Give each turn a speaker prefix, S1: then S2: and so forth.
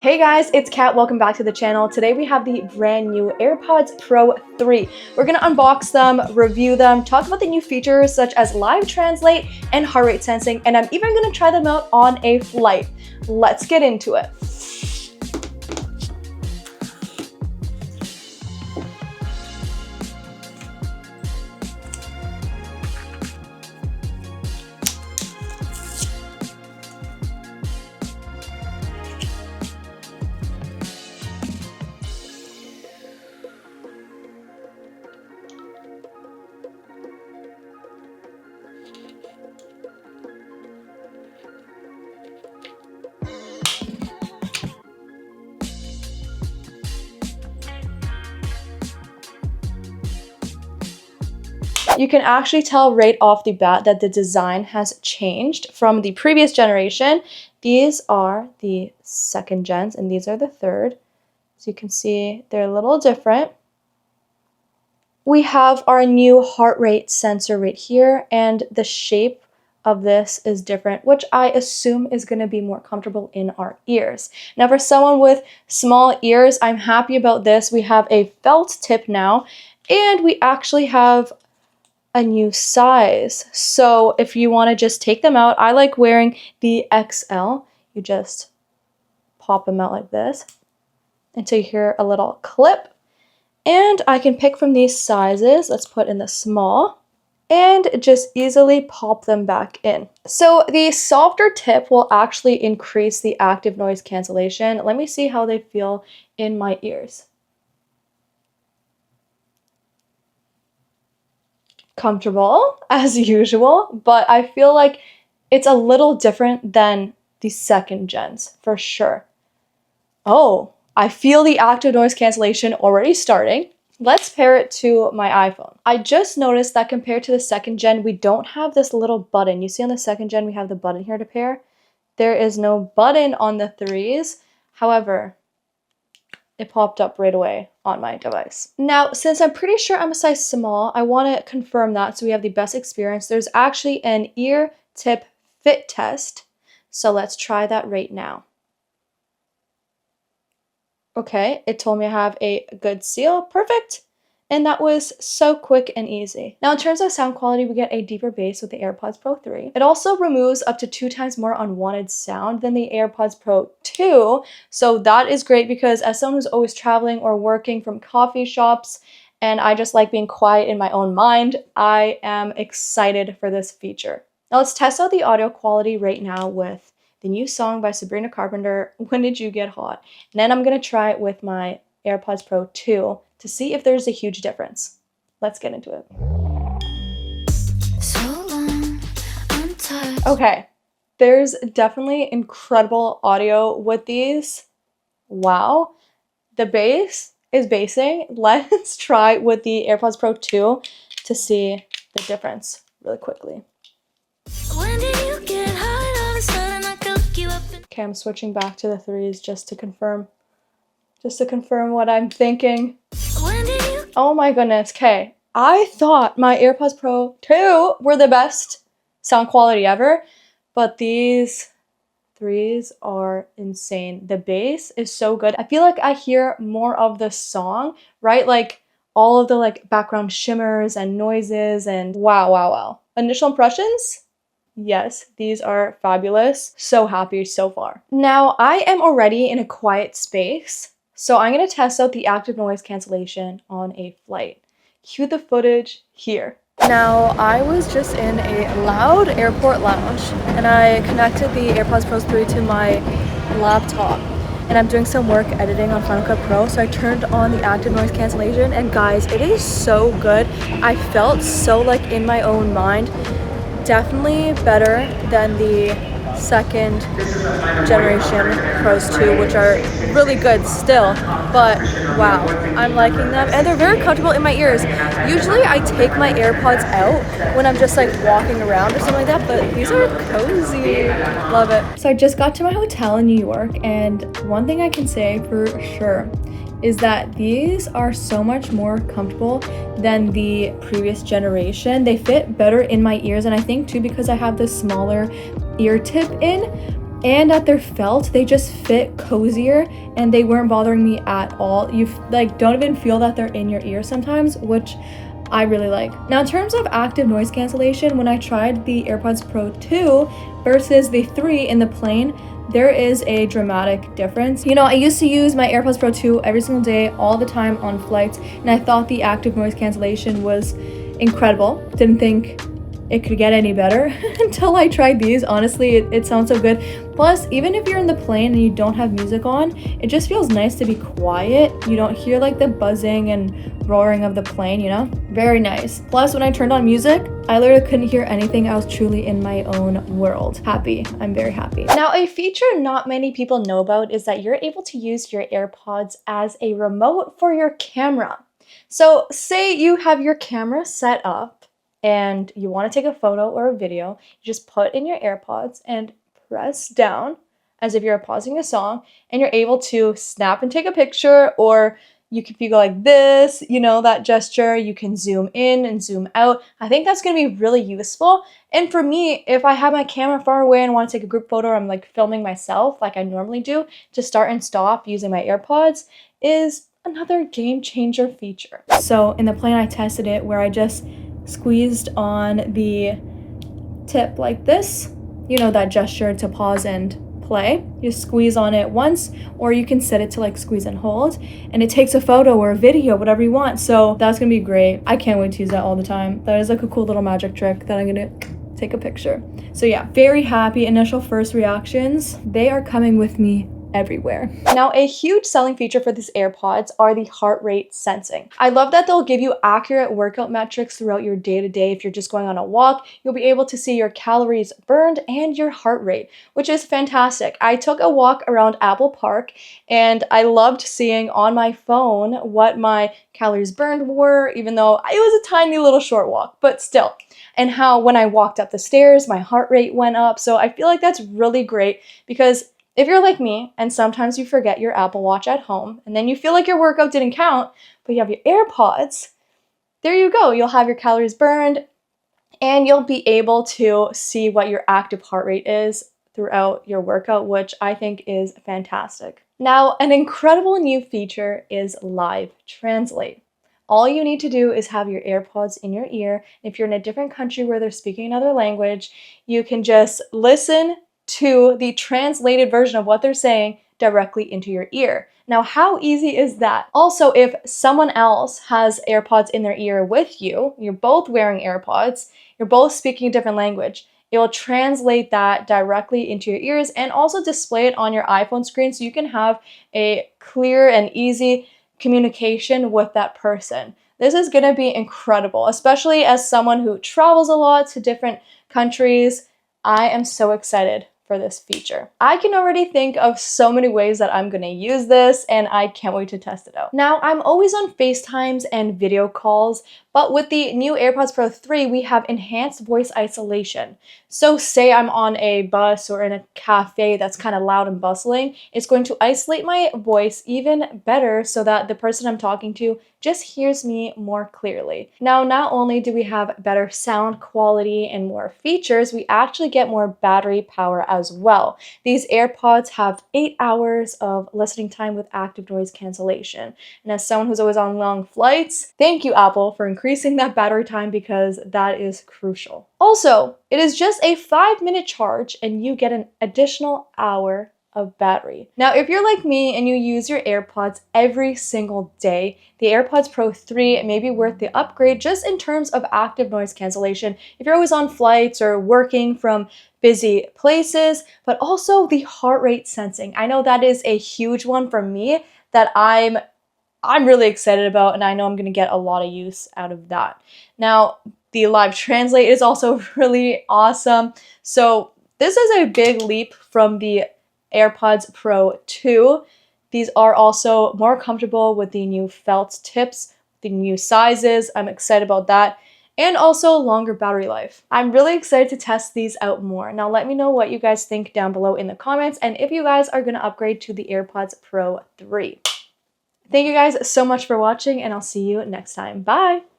S1: Hey guys, it's Kat. Welcome back to the channel. Today we have the brand new AirPods Pro 3. We're gonna unbox them, review them, talk about the new features such as live translate and heart rate sensing, and I'm even gonna try them out on a flight. Let's get into it. You can actually tell right off the bat that the design has changed from the previous generation. These are the second gens and these are the third. So you can see they're a little different. We have our new heart rate sensor right here, and the shape of this is different, which I assume is going to be more comfortable in our ears. Now for someone with small ears, I'm happy about this. We have a felt tip now, and we actually have a new size. So if you want to just take them out, I like wearing the XL. You just pop them out like this until you hear a little clip. And I can pick from these sizes. Let's put in the small and just easily pop them back in. So the softer tip will actually increase the active noise cancellation. Let me see how they feel in my ears. Comfortable as usual, but I feel like it's a little different than the second gens for sure. Oh, I feel the active noise cancellation already starting. Let's pair it to my iPhone. I just noticed that compared to the second gen, we don't have this little button. You see on the second gen, we have the button here to pair. There is no button on the threes. However, it popped up right away on my device. Now, since I'm pretty sure I'm a size small, I want to confirm that so we have the best experience. There's actually an ear tip fit test. So let's try that right now. Okay, it told me I have a good seal. Perfect. And that was so quick and easy. Now, in terms of sound quality, we get a deeper bass with the AirPods Pro 3. It also removes up to 2 times more unwanted sound than the AirPods Pro 2. So that is great because as someone who's always traveling or working from coffee shops, and I just like being quiet in my own mind, I am excited for this feature. Now let's test out the audio quality right now with the new song by Sabrina Carpenter, When Did You Get Hot? And then I'm gonna try it with my AirPods Pro 2 to see if there's a huge difference. Let's get into it. Okay, there's definitely incredible audio with these. Wow, the bass is bassing. Let's try with the AirPods Pro 2 to see the difference really quickly. Okay, I'm switching back to the threes just to confirm what I'm thinking. Oh my goodness, okay. I thought my AirPods Pro 2 were the best sound quality ever, but these threes are insane. The bass is so good. I feel like I hear more of the song, right? Like all of the like background shimmers and noises and wow. Initial impressions? Yes, these are fabulous. So happy so far. Now, I am already in a quiet space, so I'm going to test out the active noise cancellation on a flight. Cue the footage here. Now, I was just in a loud airport lounge, and I connected the AirPods Pro 3 to my laptop, and I'm doing some work editing on Final Cut Pro, so I turned on the active noise cancellation, and guys, it is so good. I felt so like in my own mind. Definitely better than the second generation Pros 2, which are really good still, but wow, I'm liking them and they're very comfortable in my ears. Usually I take my AirPods out when I'm just like walking around or something like that, but these are cozy. Love it. So I just got to my hotel in New York, and one thing I can say for sure is that these are so much more comfortable than the previous generation. They fit better in my ears, and I think too because I have the smaller ear tip in, And at their felt, they just fit cozier and they weren't bothering me at all. You like don't even feel that they're in your ear sometimes, which I really like. Now in terms of active noise cancellation, when I tried the AirPods Pro 2 versus the 3 in the plane, there is a dramatic difference. You know, I used to use my AirPods Pro 2 every single day, all the time on flights, and I thought the active noise cancellation was incredible. Didn't think it could get any better until I tried these. Honestly, it sounds so good. Plus, even if you're in the plane and you don't have music on, it just feels nice to be quiet. You don't hear like the buzzing and roaring of the plane, you know? Very nice. Plus, when I turned on music, I literally couldn't hear anything. I was truly in my own world. Happy. I'm very happy. Now, a feature not many people know about is that you're able to use your AirPods as a remote for your camera. So say you have your camera set up and you want to take a photo or a video, you just put in your AirPods and press down as if you're pausing a song, and you're able to snap and take a picture, or if you go like this, you know, that gesture, you can zoom in and zoom out. I think that's going to be really useful. And for me, if I have my camera far away and want to take a group photo, or I'm like filming myself like I normally do, to start and stop using my AirPods is another game changer feature. So in the plane, I tested it where I just squeezed on the tip like this, you know, that gesture to pause and play. You squeeze on it once, or you can set it to like squeeze and hold, and it takes a photo or a video, whatever you want. So that's gonna be great. I can't wait to use that all the time. That is like a cool little magic trick that I'm gonna take a picture. So yeah, very happy. Initial first reactions, they are coming with me everywhere. Now, a huge selling feature for these AirPods are the heart rate sensing. I love that they'll give you accurate workout metrics throughout your day-to-day. If you're just going on a walk, you'll be able to see your calories burned and your heart rate, which is fantastic. I took a walk around Apple Park and I loved seeing on my phone what my calories burned were, even though it was a tiny little short walk, but still. And how when I walked up the stairs, my heart rate went up. So I feel like that's really great, because if you're like me and sometimes you forget your Apple Watch at home and then you feel like your workout didn't count, but you have your AirPods, there you go. You'll have your calories burned and you'll be able to see what your active heart rate is throughout your workout, which I think is fantastic. Now, an incredible new feature is Live Translate. All you need to do is have your AirPods in your ear. If you're in a different country where they're speaking another language, you can just listen to the translated version of what they're saying directly into your ear. Now, how easy is that? Also, if someone else has AirPods in their ear with you, you're both wearing AirPods, you're both speaking a different language, it will translate that directly into your ears and also display it on your iPhone screen so you can have a clear and easy communication with that person. This is going to be incredible, especially as someone who travels a lot to different countries. I am so excited for this feature. I can already think of so many ways that I'm gonna use this, and I can't wait to test it out. Now, I'm always on FaceTimes and video calls, but with the new AirPods Pro 3, we have enhanced voice isolation. So say I'm on a bus or in a cafe that's kind of loud and bustling, it's going to isolate my voice even better so that the person I'm talking to just hears me more clearly. Now, not only do we have better sound quality and more features, we actually get more battery power as well. These AirPods have 8 hours of listening time with active noise cancellation. And as someone who's always on long flights, thank you, Apple, for increasing that battery time, because that is crucial. Also, it is just a 5-minute charge and you get an additional hour of battery. Now, if you're like me and you use your AirPods every single day, the AirPods Pro 3 may be worth the upgrade just in terms of active noise cancellation if you're always on flights or working from busy places, but also the heart rate sensing. I know that is a huge one for me that I'm really excited about, and I know I'm going to get a lot of use out of that. Now, the Live Translate is also really awesome. So this is a big leap from the AirPods Pro 2. These are also more comfortable with the new felt tips, the new sizes. I'm excited about that. And also longer battery life. I'm really excited to test these out more. Now let me know what you guys think down below in the comments, and if you guys are going to upgrade to the AirPods Pro 3. Thank you guys so much for watching, and I'll see you next time. Bye!